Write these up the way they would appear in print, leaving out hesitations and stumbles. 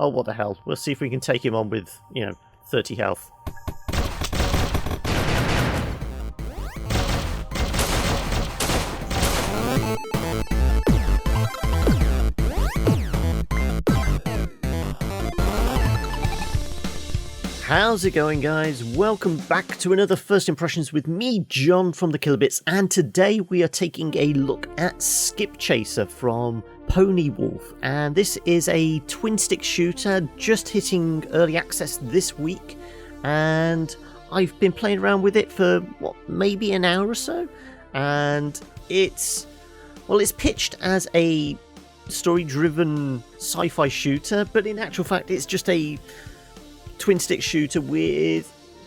Oh, what the hell. We'll see if we can take him on with, 30 health. How's it going, guys? Welcome back to another First Impressions with me, John from the Killer Bits, and today we are taking a look at Skipchaser from Ponywolf, and this is a twin-stick shooter just hitting early access this week, and I've been playing around with it for, maybe an hour or so, and it's pitched as a story-driven sci-fi shooter, but in actual fact it's just a twin-stick shooter with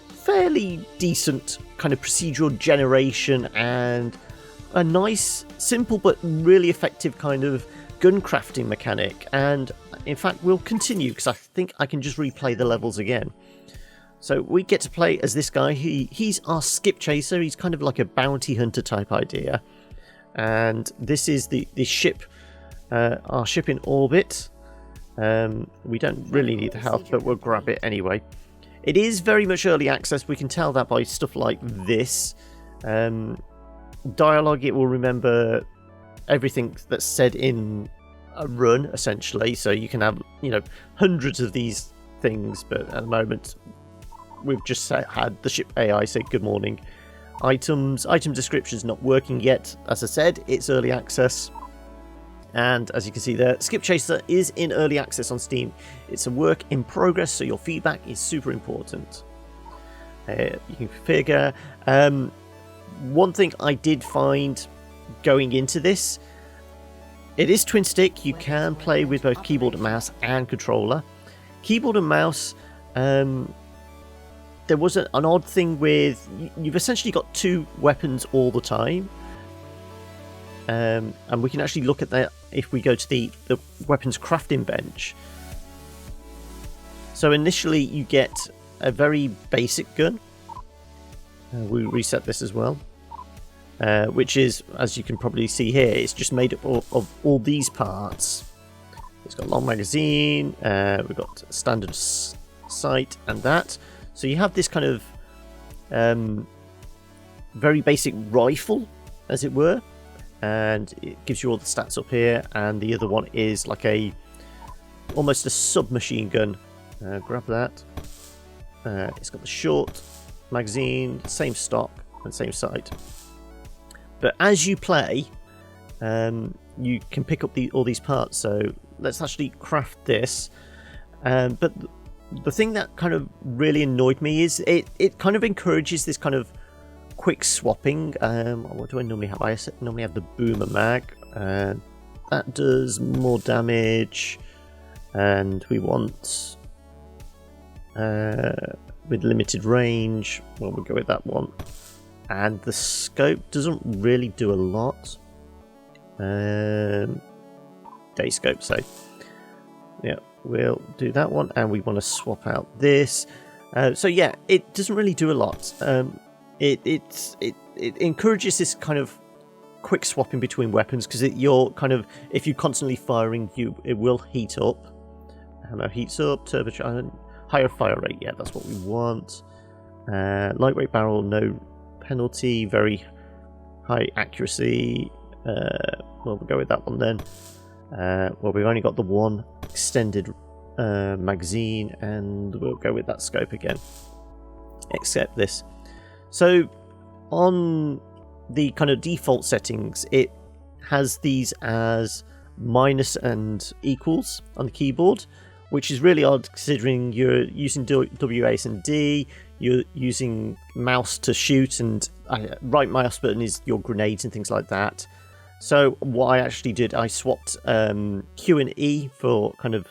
fairly decent kind of procedural generation and a nice, simple but really effective kind of gun crafting mechanic. And in fact we'll continue because I think I can just replay the levels again. So we get to play as this guy. He's our Skipchaser. He's kind of like a bounty hunter type idea, and this is the ship, our ship in orbit. We don't really need the health, but we'll grab it anyway. It is very much early access. We can tell that by stuff like this. Dialogue, it will remember everything that's said in a run, essentially. So you can have, hundreds of these things, but at the moment we've just had the ship AI say good morning. Item description's not working yet. As I said, it's early access. And as you can see there, Skipchaser is in early access on Steam. It's a work in progress, so your feedback is super important. You can configure. One thing I did find going into this, it is twin stick. You can play with both keyboard and mouse and controller. Keyboard and mouse, there was an odd thing with, you've essentially got two weapons all the time. And we can actually look at that if we go to the weapons crafting bench. So initially you get a very basic gun. We'll reset this as well. Which is, as you can probably see here, it's just made up of all these parts. It's got a long magazine, we've got standard sight and that. So you have this kind of very basic rifle, as it were. And it gives you all the stats up here, and the other one is like almost a submachine gun. Grab that. It's got the short magazine, same stock and same sight. But as you play, you can pick up all these parts. So let's actually craft this. But the thing that kind of really annoyed me is it kind of encourages this kind of quick swapping. What do I normally have? I normally have the boomer mag. That does more damage, and we want with limited range. Well, we'll go with that one. And the scope doesn't really do a lot. Day scope, so yeah, we'll do that one, and we want to swap out this. So yeah, it doesn't really do a lot. It encourages this kind of quick swapping between weapons, because you're kind of, if you're constantly firing, it will heat up. Ammo heats up, turbocharge, higher fire rate. Yeah, that's what we want. Lightweight barrel, no penalty. Very high accuracy. Well, we'll go with that one then. Well, we've only got the one extended magazine, and we'll go with that scope again. Except this. So on the kind of default settings, it has these as minus and equals on the keyboard, which is really odd considering you're using WAS and D, you're using mouse to shoot, and right mouse button is your grenades and things like that. So what I actually did, I swapped Q and E for kind of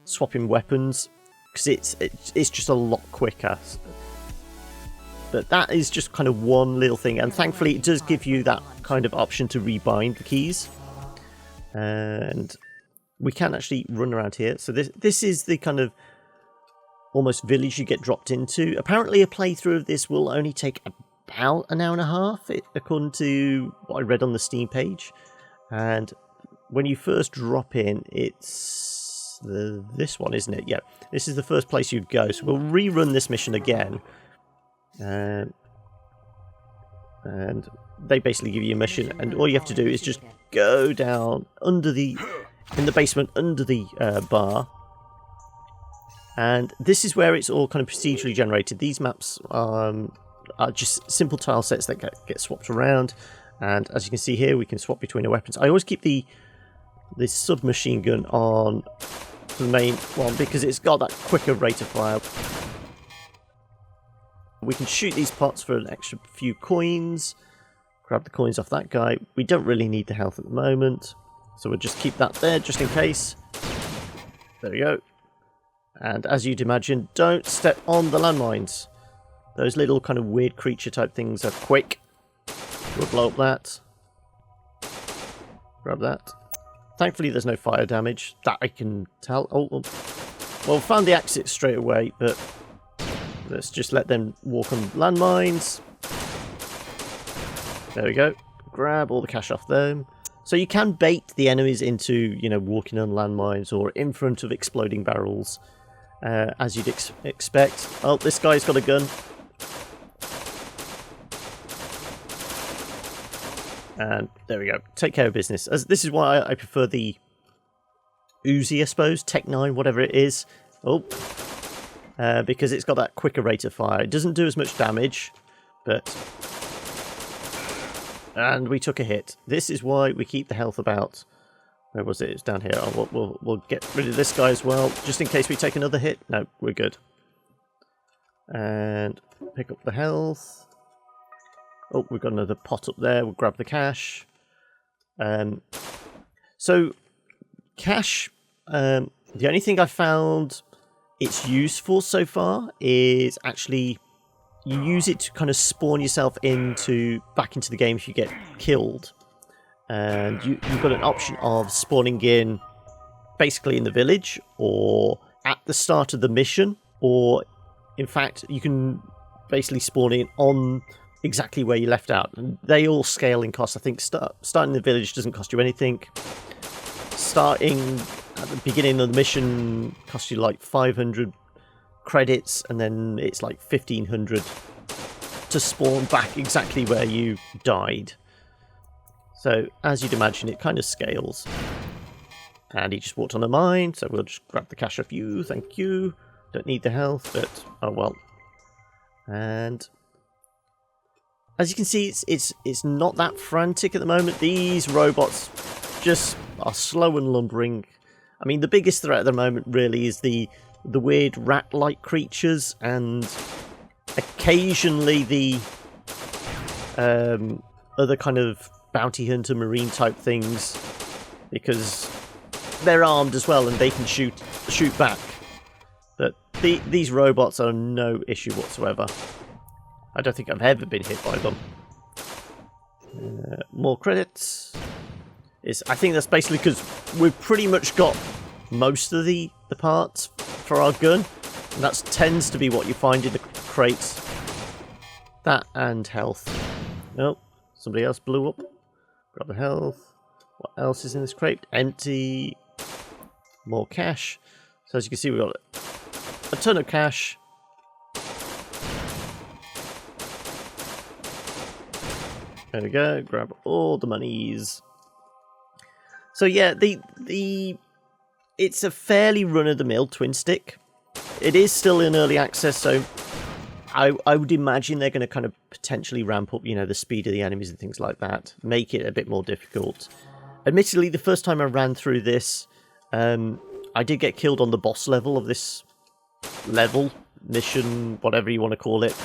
swapping weapons, because it's just a lot quicker. But that is just kind of one little thing, and thankfully it does give you that kind of option to rebind the keys. And we can actually run around here. So this is the kind of almost village you get dropped into. Apparently a playthrough of this will only take about an hour and a half, according to what I read on the Steam page. And when you first drop in, it's this one, isn't it? Yeah, this is the first place you'd go. So we'll rerun this mission again. And they basically give you a mission, and all you have to do is just go down in the basement under the bar. And this is where it's all kind of procedurally generated. These maps are just simple tile sets that get swapped around. And as you can see here, we can swap between the weapons. I always keep the submachine gun on the main one because it's got that quicker rate of fire. We can shoot these pots for an extra few coins. Grab the coins off that guy. We don't really need the health at the moment, so we'll just keep that there just in case. There we go. And as you'd imagine, don't step on the landmines. Those little kind of weird creature type things are quick. We'll blow up that. Grab that. Thankfully there's no fire damage, that I can tell. Oh, well, found the exit straight away, but let's just let them walk on landmines. There we go. Grab all the cash off them. So you can bait the enemies into, walking on landmines or in front of exploding barrels, as you'd expect. Oh, this guy's got a gun. And there we go. Take care of business. This is why I prefer the Uzi, I suppose. Tech 9, whatever it is. Oh. Because it's got that quicker rate of fire. It doesn't do as much damage, but... And we took a hit. This is why we keep the health about... Where was it? It's down here. Oh, we'll get rid of this guy as well, just in case we take another hit. No, we're good. And pick up the health. Oh, we've got another pot up there. We'll grab the cash. So, cash, the only thing I found it's useful so far is actually you use it to kind of spawn yourself back into the game if you get killed. And you've got an option of spawning in basically in the village or at the start of the mission, or in fact you can basically spawn in on exactly where you left out, and they all scale in cost. I think starting in the village doesn't cost you anything. Starting at the beginning of the mission costs you like 500 credits, and then it's like 1500 to spawn back exactly where you died. So as you'd imagine, it kind of scales. And he just walked on a mine, so we'll just grab the cash off you. Thank you. Don't need the health, but oh well. And as you can see, it's not that frantic at the moment. These robots just are slow and lumbering. I mean, the biggest threat at the moment really is the weird rat-like creatures, and occasionally the other kind of bounty hunter marine type things, because they're armed as well and they can shoot back. But these robots are no issue whatsoever. I don't think I've ever been hit by them. More credits. I think that's basically because we've pretty much got most of the parts for our gun. And that tends to be what you find in the crates. That and health. Nope. Somebody else blew up. Grab the health. What else is in this crate? Empty. More cash. So as you can see, we've got a ton of cash. There we go. Grab all the monies. So yeah, it's a fairly run-of-the-mill twin stick. It is still in early access, so I would imagine they're going to kind of potentially ramp up, the speed of the enemies and things like that, make it a bit more difficult. Admittedly, the first time I ran through this, I did get killed on the boss level of this level, mission, whatever you want to call it.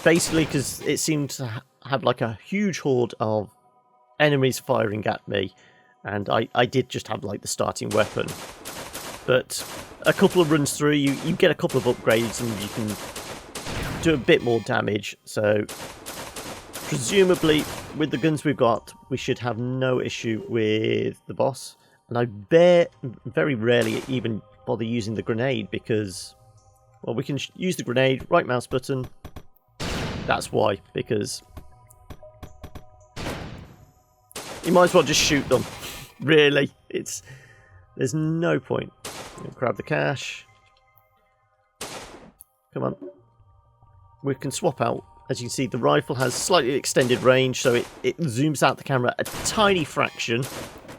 Basically, because it seemed to have like a huge horde of enemies firing at me, and I did just have like the starting weapon. But a couple of runs through, you get a couple of upgrades and you can do a bit more damage. So presumably, with the guns we've got, we should have no issue with the boss. And I very rarely even bother using the grenade because, well, we can use the grenade, right mouse button. That's why, because you might as well just shoot them. Really, there's no point. Grab the cash. Come on. We can swap out. As you can see, the rifle has slightly extended range, so it zooms out the camera a tiny fraction,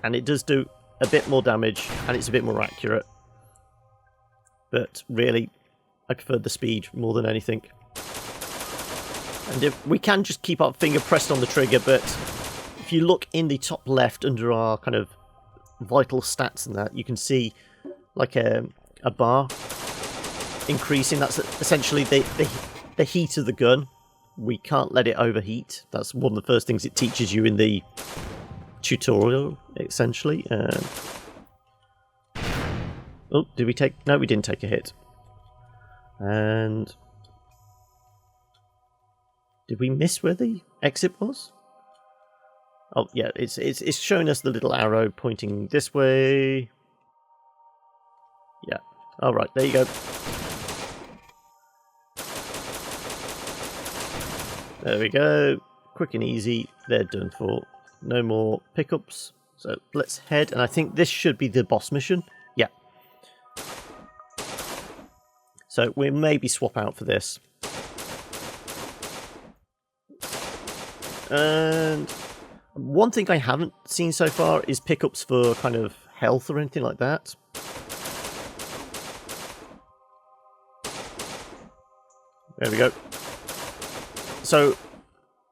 and it does do a bit more damage, and it's a bit more accurate. But really, I prefer the speed more than anything. And if we can just keep our finger pressed on the trigger, but if you look in the top left under our kind of vital stats and that, you can see like a bar increasing. That's essentially the heat of the gun. We can't let it overheat. That's one of the first things it teaches you in the tutorial, essentially. Oh, did we take... No, we didn't take a hit. And... Did we miss where the exit was? Oh, yeah, it's showing us the little arrow pointing this way. Yeah. All right, there you go. There we go. Quick and easy. They're done for. No more pickups. So let's head. And I think this should be the boss mission. Yeah. So we'll maybe swap out for this. And one thing I haven't seen so far is pickups for kind of health or anything like that. There we go. So,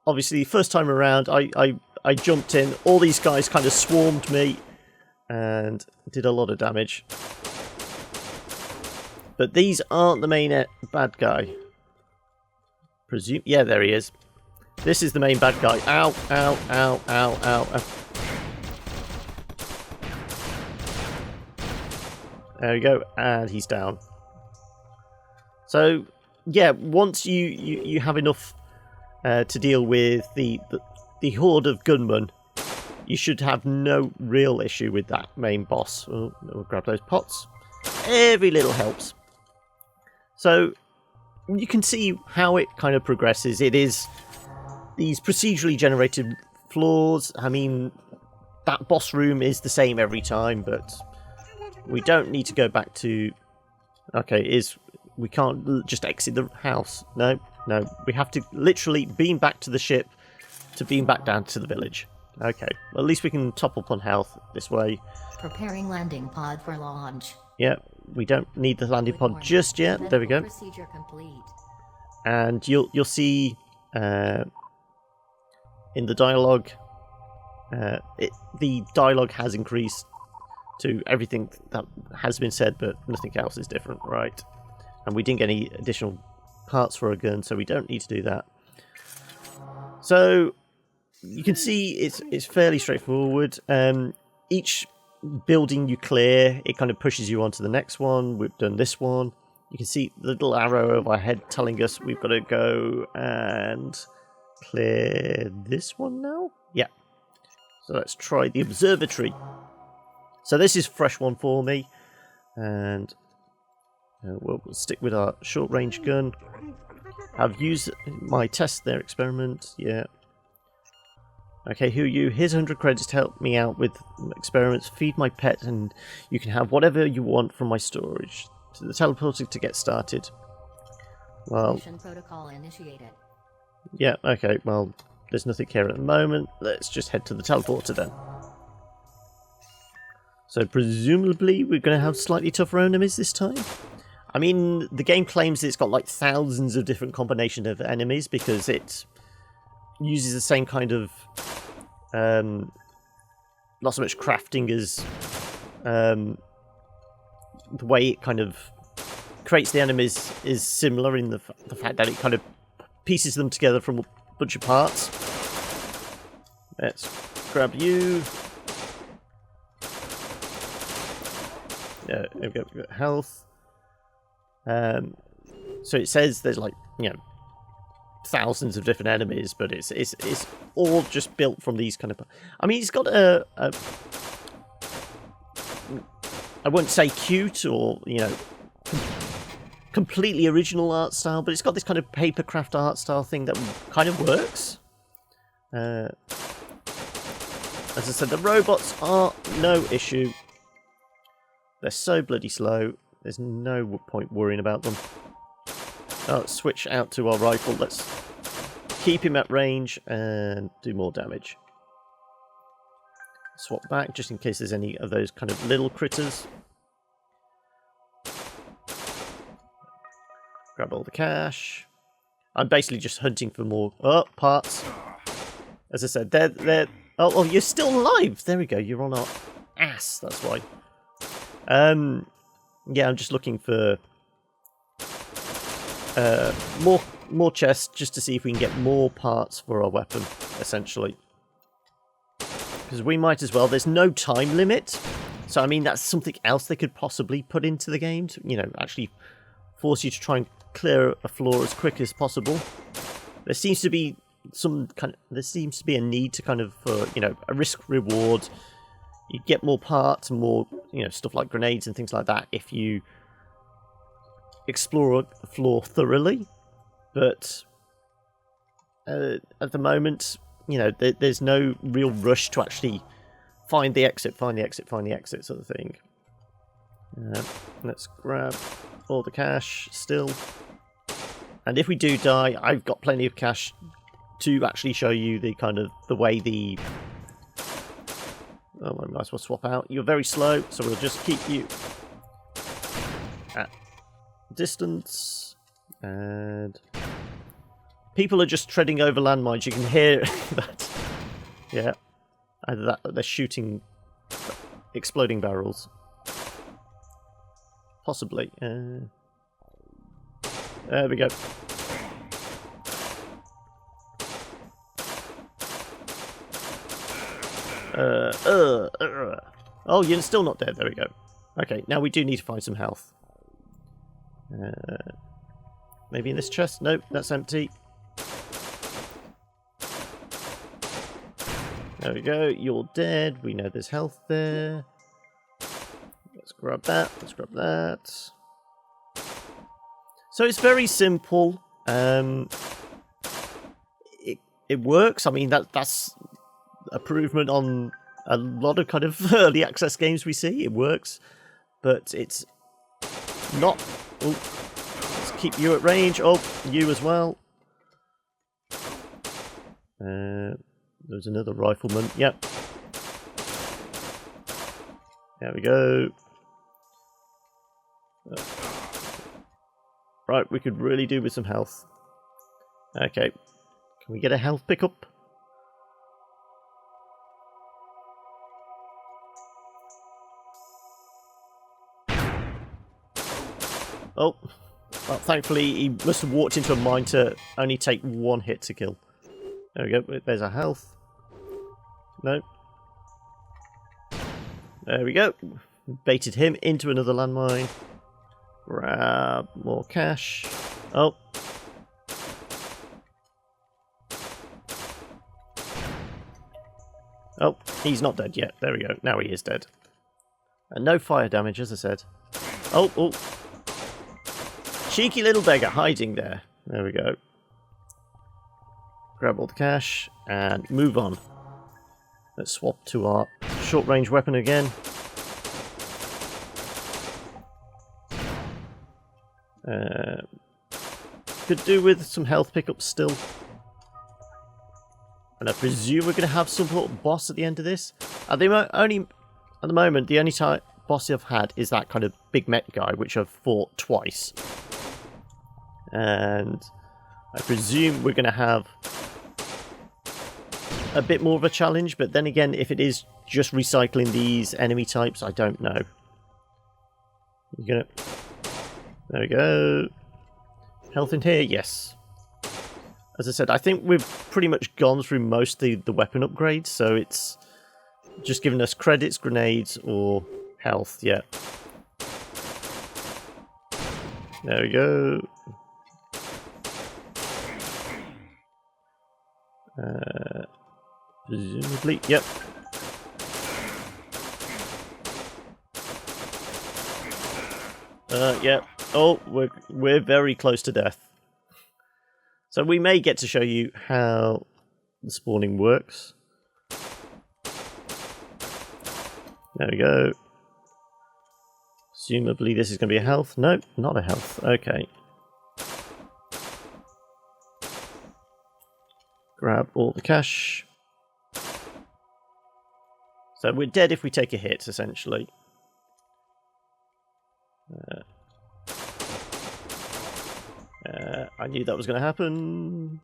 obviously, first time around, I jumped in. All these guys kind of swarmed me and did a lot of damage. But these aren't the main bad guy. Yeah, there he is. This is the main bad guy. Ow, ow, ow, ow, ow, ow. There we go, and he's down. So, yeah, once you have enough to deal with the horde of gunmen, you should have no real issue with that main boss. Oh, we'll grab those pots. Every little helps. So, you can see how it kind of progresses. It is these procedurally generated floors. I mean, that boss room is the same every time, but we don't need to go back to... Okay, we can't just exit the house. No, we have to literally beam back to the ship to beam back down to the village. Okay, well, at least we can top up on health this way. Preparing landing pod for launch. Yeah, we don't need the landing pod just yet. There we go. Procedure complete. And you'll see in the dialogue, the dialogue has increased to everything that has been said, but nothing else is different, right? And we didn't get any additional parts for a gun, so we don't need to do that. So you can see it's fairly straightforward. Each building you clear, it kind of pushes you on to the next one. We've done this one. You can see the little arrow over our head telling us we've got to go and clear this one now. Yeah. So let's try the observatory. So this is a fresh one for me, and we'll stick with our short-range gun. I've used my test their experiment. Yeah. Okay, who are you? Here's 100 credits to help me out with experiments. Feed my pet, and you can have whatever you want from my storage. To the teleporter to get started. Well, Mission protocol initiated. Yeah, okay, well, there's nothing here at the moment. Let's just head to the teleporter then. So presumably we're going to have slightly tougher enemies this time. I mean, the game claims it's got like thousands of different combinations of enemies because it uses the same kind of not so much crafting as the way it kind of creates the enemies is similar in the fact that it kind of pieces them together from a bunch of parts. Let's grab you. Yeah, we've got health. So it says there's like, you know, thousands of different enemies, but it's all just built from these kind of... I mean, it's got a I wouldn't say cute or, you know, completely original art style, but it's got this kind of papercraft art style thing that kind of works. As I said, the robots are no issue. They're so bloody slow. There's no point worrying about them. Oh, let's switch out to our rifle. Let's keep him at range and do more damage. Swap back just in case there's any of those kind of little critters. Grab all the cash. I'm basically just hunting for more parts. As I said, they're oh, you're still alive. There we go. You're on our ass. That's why. Yeah, I'm just looking for more chests just to see if we can get more parts for our weapon, essentially. Because we might as well. There's no time limit. So, I mean, that's something else they could possibly put into the game to, you know, actually force you to try and clear a floor as quick as possible. There seems to be a need to kind of, you know, a risk reward. You get more parts and more, you know, stuff like grenades and things like that if you explore a floor thoroughly. But at the moment, you know, there's no real rush to actually find the exit sort of thing. Let's grab all the cash still. And if we do die, I've got plenty of cash to actually show you the kind of the way the... Oh, I might as well swap out. You're very slow, so we'll just keep you at distance. And people are just treading over landmines. You can hear that. Yeah. Either that or they're shooting exploding barrels. Possibly. There we go. Oh, you're still not dead. There we go. Okay, now we do need to find some health. Maybe in this chest? Nope, that's empty. There we go. You're dead. We know there's health there. Let's grab that. Let's grab that. So it's very simple. It works. I mean, that's improvement on a lot of kind of early access games we see. It works, but it's not. Oh, let's keep you at range. Oh, you as well. There's another rifleman. Yep. There we go. Right, we could really do with some health. Okay. Can we get a health pickup? Oh. Well, thankfully, he must have walked into a mine to only take one hit to kill. There we go. There's our health. No. There we go. Baited him into another landmine. Grab more cash. Oh. Oh, he's not dead yet. There we go. Now he is dead. And no fire damage, as I said. Oh, oh. Cheeky little beggar hiding there. There we go. Grab all the cash and move on. Let's swap to our short-range weapon again. Could do with some health pickups still. And I presume we're going to have some sort of boss at the end of this. At the moment, the only boss I've had is that kind of big mech guy, which I've fought twice. And I presume we're going to have a bit more of a challenge, but then again, if it is just recycling these enemy types, I don't know. There we go. Health in here, yes. As I said, I think we've pretty much gone through most of the weapon upgrades, so it's just giving us credits, grenades, or health, yeah. There we go. Presumably, yep. Yep. Oh, we're very close to death. So we may get to show you how the spawning works. There we go. Presumably this is going to be a health. Nope, not a health. Okay. Grab all the cash. So we're dead if we take a hit, essentially. I knew that was going to happen.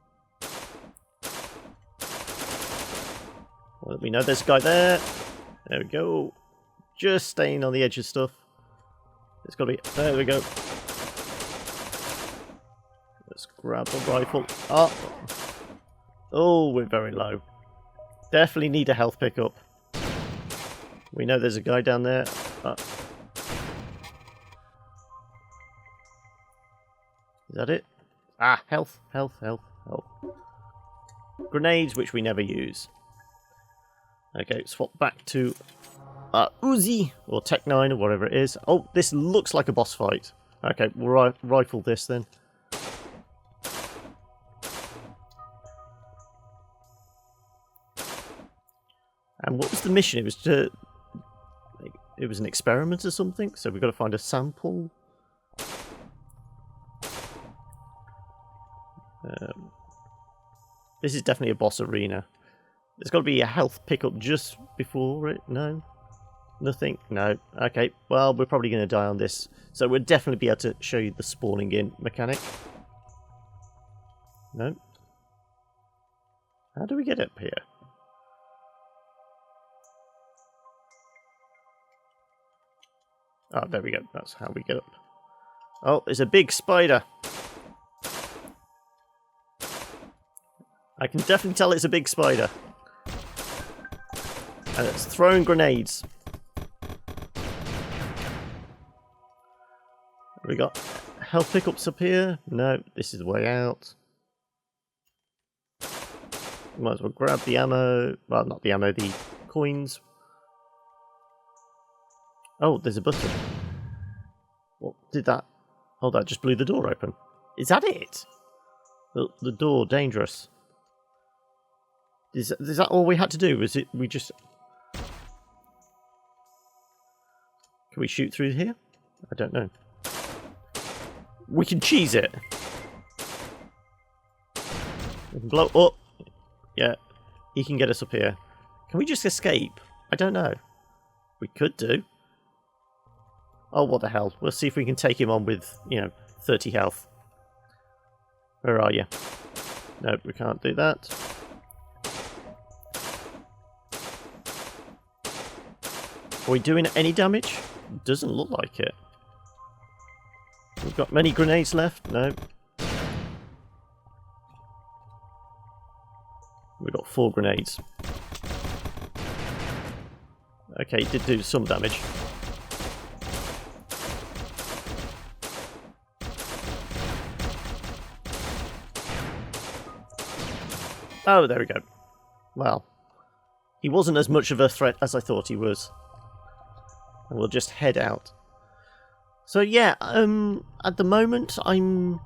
Well, we know there's a guy there. There we go. Just staying on the edge of stuff. It's got to be... There we go. Let's grab the rifle. Oh, we're very low. Definitely need a health pickup. We know there's a guy down there. Is that it? Health. Grenades, which we never use. Okay, swap back to Uzi, or Tech 9, or whatever it is. Oh, this looks like a boss fight. Okay, we'll rifle this then. And what was the mission? It was to... It was an experiment or something, so we've got to find a sample. This is definitely a boss arena. There's got to be a health pickup just before it. No? Nothing? No. Okay, well, we're probably going to die on this. So we'll definitely be able to show you the spawning in mechanic. No? How do we get up here? Oh, there we go. That's how we get up. Oh, there's a big spider. I can definitely tell it's a big spider. And it's throwing grenades. We got health pickups up here. No, this is the way out. Might as well grab the ammo. Well, not the ammo, the coins. Oh, there's a button. What did that? Oh, that just blew the door open. Is that it? The door, dangerous. Is that all we had to do? Was it we just... Can we shoot through here? I don't know. We can cheese it. We can blow up. Yeah, he can get us up here. Can we just escape? I don't know. We could do. Oh, what the hell. We'll see if we can take him on with, 30 health. Where are you? No, we can't do that. Are we doing any damage? Doesn't look like it. We've got many grenades left? No. We've got 4 grenades. Okay, it did do some damage. Oh, there we go. Well, he wasn't as much of a threat as I thought he was. And we'll just head out. So yeah, at the moment I'm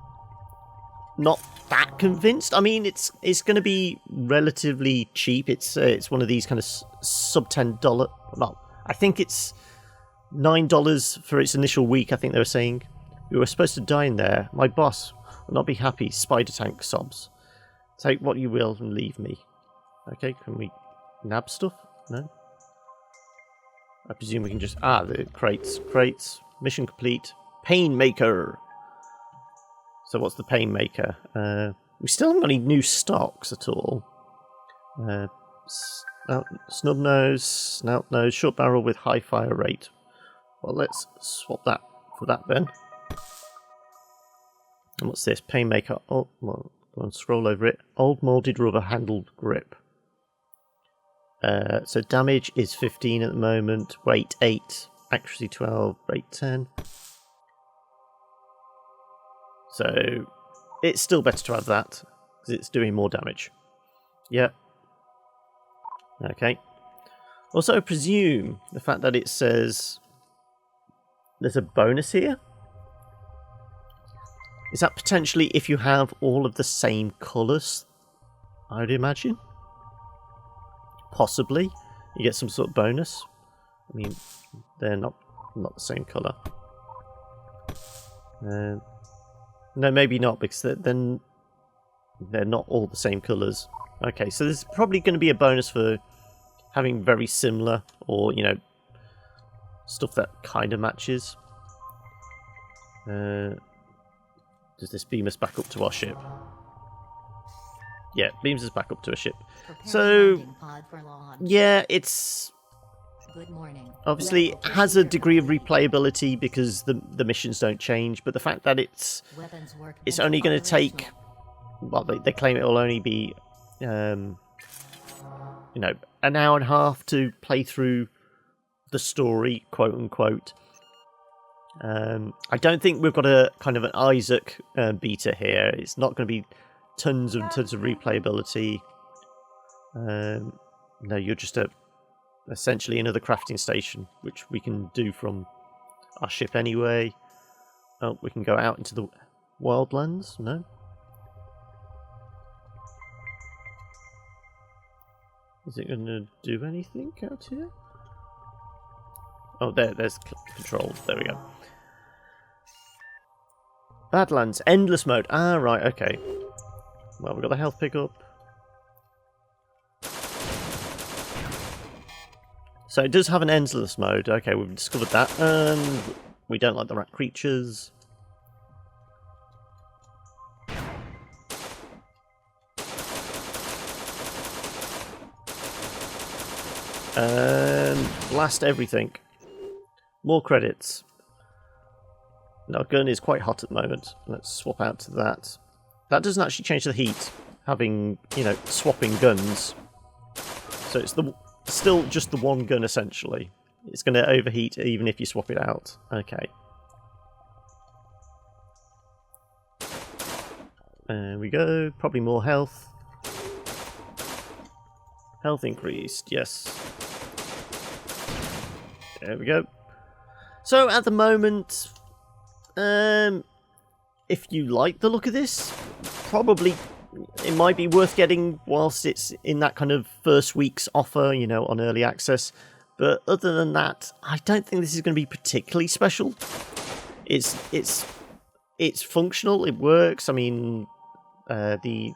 not that convinced. I mean, it's going to be relatively cheap. It's one of these kind of sub $10. Well, I think it's $9 for its initial week. I think they were saying we were supposed to die in there. My boss will not be happy. Spider tank sobs. Take what you will and leave me. Okay, can we nab stuff? No. I presume we can just... the crates. Crates. Mission complete. Painmaker. So what's the Painmaker? We still haven't got any new stocks at all. Snub nose, snout nose, short barrel with high fire rate. Well, let's swap that for that then. And what's this? Painmaker. Oh, well, go on, scroll over it. Old molded rubber handled grip. So damage is 15 at the moment, weight 8, accuracy 12, rate 10. So it's still better to have that, because it's doing more damage. Yeah. Okay. Also, I presume the fact that it says there's a bonus here. Is that potentially if you have all of the same colours? I would imagine. Possibly. You get some sort of bonus. I mean, they're not the same colour. No, maybe not, because then they're not all the same colours. Okay, so there's probably going to be a bonus for having very similar, or, you know, stuff that kind of matches. Does this beam us back up to our ship? Yeah, beams us back up to a ship. So, yeah, it's... Good morning. Obviously, it has a degree of replayability because the missions don't change, but the fact that it's only going to take... Well, they claim it will only be, you know, an hour and a half to play through the story, quote unquote. I don't think we've got a kind of an Isaac beta here. It's not going to be tons and tons of replayability. No, you're just essentially another crafting station, which we can do from our ship anyway. Oh, we can go out into the wildlands. No. Is it going to do anything out here? Oh, there's control. There we go. Badlands, endless mode. Ah, right, okay. Well, we've got the health pickup. So it does have an endless mode. Okay, we've discovered that. And we don't like the rat creatures. Blast everything. More credits. Our gun is quite hot at the moment. Let's swap out to that. That doesn't actually change the heat, having, you know, swapping guns. So it's still just the one gun, essentially. It's going to overheat even if you swap it out. Okay. There we go. Probably more health. Health increased, yes. There we go. So at the moment, if you like the look of this, probably it might be worth getting whilst it's in that kind of first week's offer, you know, on early access. But other than that, I don't think this is going to be particularly special. It's functional. It works. I mean, the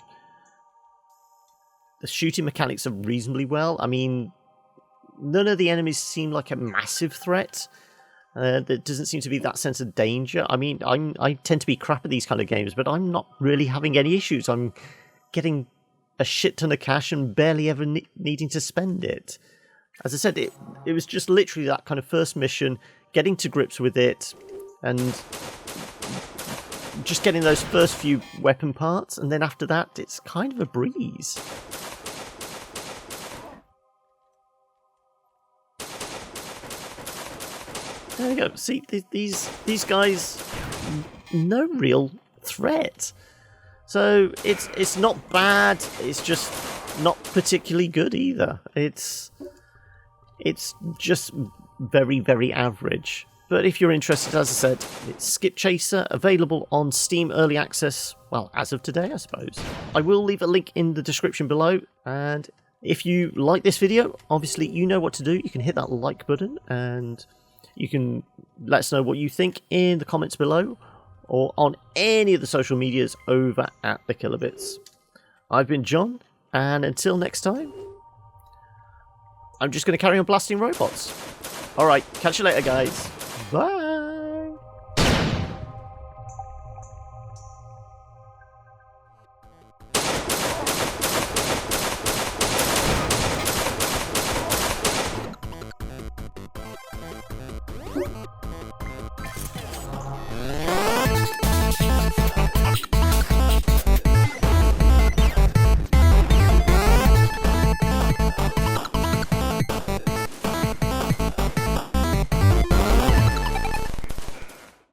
shooting mechanics are reasonably well. I mean, none of the enemies seem like a massive threat. There doesn't seem to be that sense of danger. I mean, I tend to be crap at these kind of games, but I'm not really having any issues. I'm getting a shit ton of cash and barely ever needing to spend it. As I said, it was just literally that kind of first mission, getting to grips with it, and just getting those first few weapon parts, and then after that, it's kind of a breeze. There we go. See, these guys, no real threat. So it's not bad. It's just not particularly good either. It's just very, very average. But if you're interested, as I said, it's Skipchaser, available on Steam Early Access, well, as of today, I suppose. I will leave a link in the description below, and if you like this video, obviously you know what to do. You can hit that like button, and you can let us know what you think in the comments below, or on any of the social medias over at the Kilobits. I've been John, and until next time, I'm just going to carry on blasting robots. Alright, catch you later, guys. Bye!